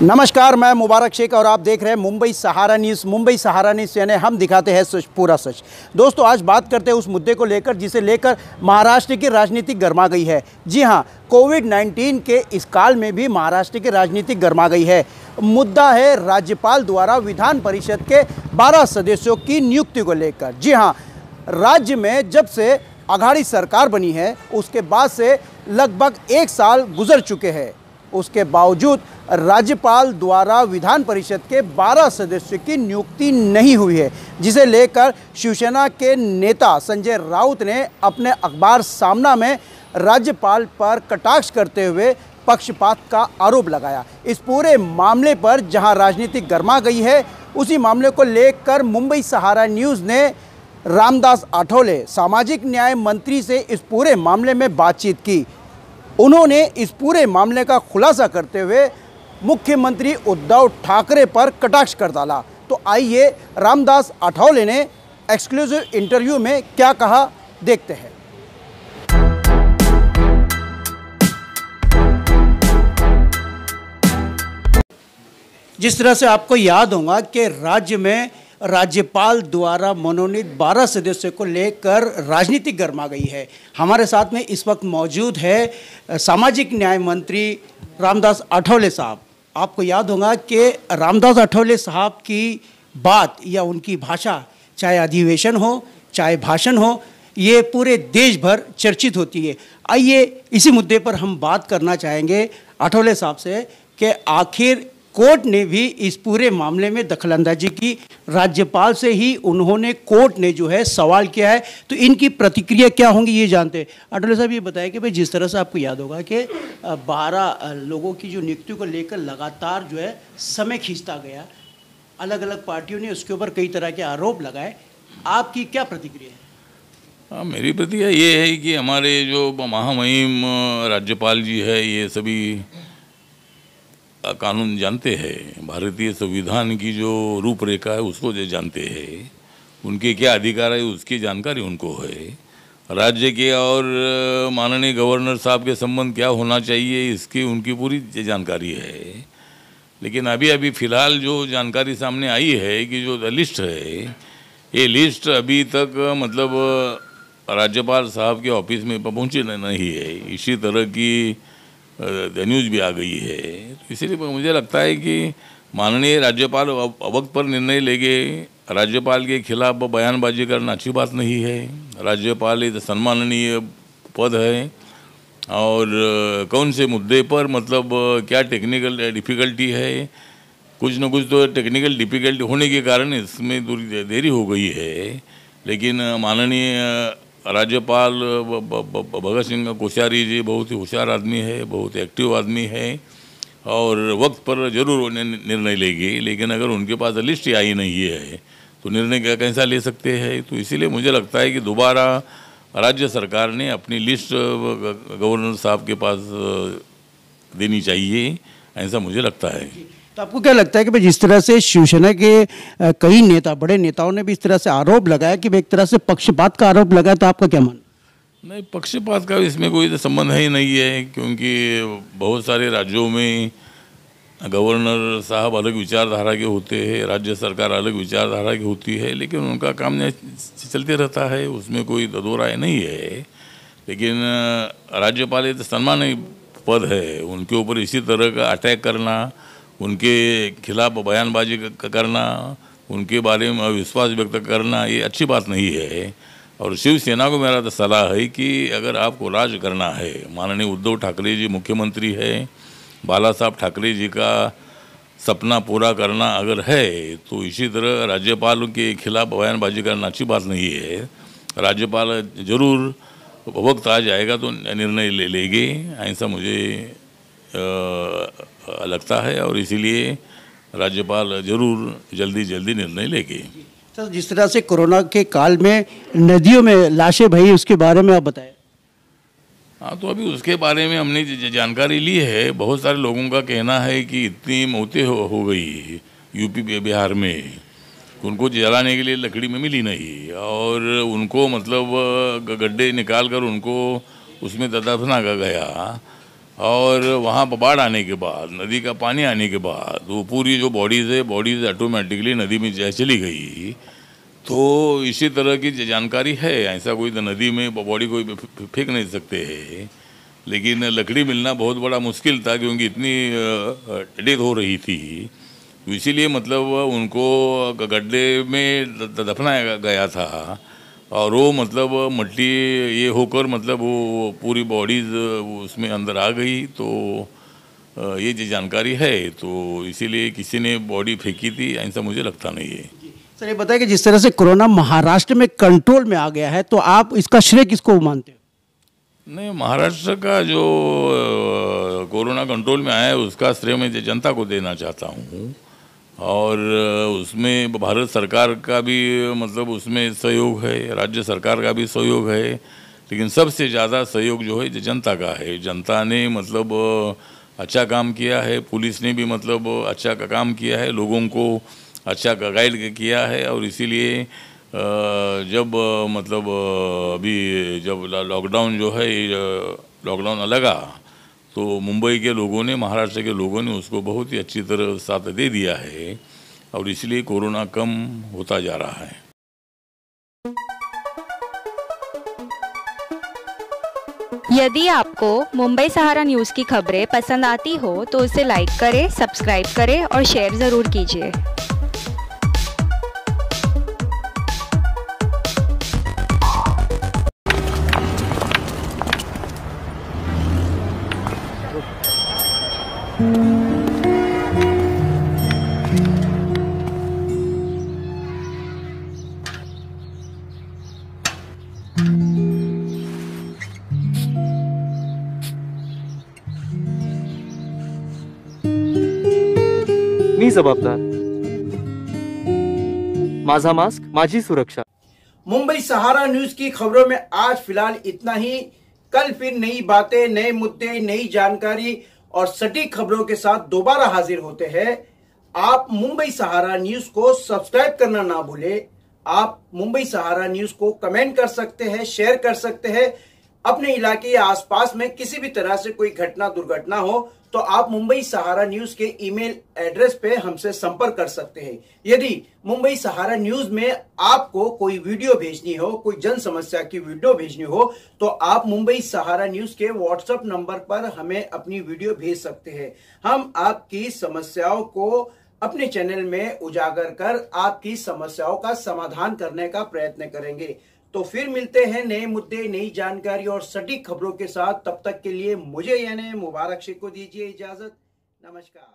नमस्कार, मैं मुबारक शेख और आप देख रहे हैं मुंबई सहारा न्यूज़। मुंबई सहारा न्यूज़ यानी हम दिखाते हैं सच, पूरा सच। दोस्तों, आज बात करते हैं उस मुद्दे को लेकर जिसे लेकर महाराष्ट्र की राजनीति गर्मा गई है। जी हां, कोविड-19 के इस काल में भी महाराष्ट्र की राजनीति गर्मा गई है। मुद्दा है राज्यपाल द्वारा विधान परिषद के 12 सदस्यों की नियुक्ति को लेकर। जी हां, राज्य में जब से अघाड़ी सरकार बनी है उसके बाद से लगभग 1 साल गुजर चुके हैं। उसके बावजूद राज्यपाल द्वारा विधान परिषद के 12 सदस्यों की नियुक्ति नहीं हुई है, जिसे लेकर शिवसेना के नेता संजय राउत ने अपने अखबार सामना में राज्यपाल पर कटाक्ष करते हुए पक्षपात का आरोप लगाया। इस पूरे मामले पर जहां राजनीति गर्मा गई है, उसी मामले को लेकर मुंबई सहारा न्यूज़ ने रामदास आठवले सामाजिक न्याय मंत्री से इस पूरे मामले में बातचीत की। उन्होंने इस पूरे मामले का खुलासा करते हुए मुख्यमंत्री उद्धव ठाकरे पर कटाक्ष कर डाला। तो आइए रामदास आठवले ने एक्सक्लूसिव इंटरव्यू में क्या कहा, देखते हैं। जिस तरह से आपको याद होगा कि राज्य में राज्यपाल द्वारा मनोनीत 12 सदस्यों को लेकर राजनीति गर्मा गई है। हमारे साथ में इस वक्त मौजूद है सामाजिक न्याय मंत्री रामदास आठवले साहब। आपको याद होगा कि रामदास आठवले साहब की बात या उनकी भाषा, चाहे अधिवेशन हो चाहे भाषण हो, ये पूरे देश भर चर्चित होती है। आइए इसी मुद्दे पर हम बात करना चाहेंगे आठवले साहब से कि आखिर कोर्ट ने भी इस पूरे मामले में दखलंदाजी की। राज्यपाल से ही उन्होंने, कोर्ट ने जो है सवाल किया है, तो इनकी प्रतिक्रिया क्या होंगी ये जानते हैं। आठवले साहब, ये बताया कि भाई जिस तरह से आपको याद होगा कि 12 लोगों की जो नियुक्ति को लेकर लगातार जो है समय खींचता गया, अलग अलग पार्टियों ने उसके ऊपर कई तरह के आरोप लगाए, आपकी क्या प्रतिक्रिया है? मेरी प्रतिक्रिया ये है कि हमारे जो महामहिम राज्यपाल जी है, ये सभी कानून जानते हैं, भारतीय संविधान की जो रूपरेखा है उसको जो जानते हैं, उनके क्या अधिकार है उसकी जानकारी उनको है। राज्य के और माननीय गवर्नर साहब के संबंध क्या होना चाहिए इसकी उनकी पूरी जानकारी है। लेकिन अभी फ़िलहाल जो जानकारी सामने आई है कि जो लिस्ट है, ये लिस्ट अभी तक मतलब राज्यपाल साहब के ऑफिस में पहुँची नहीं है। इसी तरह की न्यूज़ भी आ गई है। तो इसीलिए मुझे लगता है कि माननीय राज्यपाल वक्त पर निर्णय लेंगे। राज्यपाल के खिलाफ बयानबाजी करना अच्छी बात नहीं है। राज्यपाल एक सम्माननीय पद है और कौन से मुद्दे पर मतलब क्या टेक्निकल डिफ़िकल्टी है, कुछ न कुछ तो टेक्निकल डिफ़िकल्टी होने के कारण इसमें थोड़ी देरी हो गई है। लेकिन माननीय राज्यपाल भगत सिंह कोश्यारी जी बहुत ही होशियार आदमी है, बहुत एक्टिव आदमी है और वक्त पर जरूर निर्णय लेंगे। लेकिन अगर उनके पास लिस्ट आई नहीं है तो निर्णय कैसा ले सकते हैं? तो इसीलिए मुझे लगता है कि दोबारा राज्य सरकार ने अपनी लिस्ट गवर्नर साहब के पास देनी चाहिए, ऐसा मुझे लगता है। तो आपको क्या लगता है कि भाई जिस तरह से शिवसेना के कई नेता, बड़े नेताओं ने भी इस तरह से आरोप लगाया कि एक तरह से पक्षपात का आरोप लगाया, तो आपका क्या मानना? नहीं, पक्षपात का इसमें कोई संबंध ही नहीं है, क्योंकि बहुत सारे राज्यों में गवर्नर साहब अलग विचारधारा के होते हैं, राज्य सरकार अलग विचारधारा की होती है, लेकिन उनका काम चलते रहता है, उसमें कोई दो राय नहीं है। लेकिन राज्यपाल एक सम्मानीय पद है, उनके ऊपर इसी तरह का अटैक करना, उनके खिलाफ बयानबाजी करना, उनके बारे में अविश्वास व्यक्त करना, ये अच्छी बात नहीं है। और शिवसेना को मेरा तो सलाह है कि अगर आपको राज करना है, माननीय उद्धव ठाकरे जी मुख्यमंत्री है, बाला साहब ठाकरे जी का सपना पूरा करना अगर है, तो इसी तरह राज्यपाल के खिलाफ बयानबाजी करना अच्छी बात नहीं है। राज्यपाल जरूर वक्त आ जाएगा तो निर्णय ले लेंगे, ऐसा मुझे लगता है और इसीलिए राज्यपाल जरूर जल्दी निर्णय लेंगे। सर, जिस तरह से कोरोना के काल में नदियों में लाशें बही, उसके बारे में आप बताएं। हाँ, तो अभी उसके बारे में हमने जानकारी ली है। बहुत सारे लोगों का कहना है कि इतनी मौतें हो गई यूपी बिहार में, उनको जलाने के लिए लकड़ी में मिली नहीं और उनको मतलब गड्ढे निकाल कर उनको उसमें दफना गया। और वहाँ पर बाढ़ आने के बाद, नदी का पानी आने के बाद वो पूरी जो बॉडीज़ ऑटोमेटिकली नदी में चली गई। तो इसी तरह की जानकारी है, ऐसा कोई तो नदी में बॉडी कोई फेंक नहीं सकते हैं, लेकिन लकड़ी मिलना बहुत बड़ा मुश्किल था क्योंकि इतनी डेथ हो रही थी। इसीलिए मतलब उनको गड्ढे में दफनाया गया था और वो मतलब मट्टी ये होकर मतलब वो पूरी बॉडीज उसमें अंदर आ गई। तो ये जो जानकारी है, तो इसीलिए किसी ने बॉडी फेंकी थी, ऐसा मुझे लगता नहीं है। सर ये बताएं कि जिस तरह से कोरोना महाराष्ट्र में कंट्रोल में आ गया है, तो आप इसका श्रेय किसको मानते हो? नहीं, महाराष्ट्र का जो कोरोना कंट्रोल में आया है उसका श्रेय मैं जनता को देना चाहता हूँ, और उसमें भारत सरकार का भी मतलब उसमें सहयोग है, राज्य सरकार का भी सहयोग है, लेकिन सबसे ज़्यादा सहयोग जो है जनता का है। जनता ने मतलब अच्छा काम किया है, पुलिस ने भी मतलब अच्छा काम किया है, लोगों को अच्छा गाइड किया है। और इसीलिए जब मतलब अभी जब लॉकडाउन जो है लॉकडाउन लगा, तो मुंबई के लोगों ने, महाराष्ट्र के लोगों ने उसको बहुत ही अच्छी तरह साथ दे दिया है, और इसलिए कोरोना कम होता जा रहा है। यदि आपको मुंबई सहारा न्यूज़ की खबरें पसंद आती हो तो उसे लाइक करें, सब्सक्राइब करें और शेयर ज़रूर कीजिए। मी जबाबदार, माझा मास्क माझी सुरक्षा। मुंबई सहारा न्यूज की खबरों में आज फिलहाल इतना ही। कल फिर नई बातें, नए मुद्दे, नई जानकारी और सटीक खबरों के साथ दोबारा हाजिर होते हैं। आप मुंबई सहारा न्यूज को सब्सक्राइब करना ना भूलें। आप मुंबई सहारा न्यूज को कमेंट कर सकते हैं, शेयर कर सकते हैं। अपने इलाके या आसपास में किसी भी तरह से कोई घटना दुर्घटना हो तो आप मुंबई सहारा न्यूज के ईमेल एड्रेस पे हमसे संपर्क कर सकते हैं। यदि मुंबई सहारा न्यूज में आपको कोई वीडियो भेजनी हो, कोई जन समस्या की वीडियो भेजनी हो, तो आप मुंबई सहारा न्यूज के व्हाट्सएप नंबर पर हमें अपनी वीडियो भेज सकते हैं। हम आपकी समस्याओं को अपने चैनल में उजागर कर आपकी समस्याओं का समाधान करने का प्रयत्न करेंगे। तो फिर मिलते हैं नए मुद्दे, नई जानकारी और सटीक खबरों के साथ। तब तक के लिए मुझे यानी मुबारक शेख को दीजिए इजाजत। नमस्कार।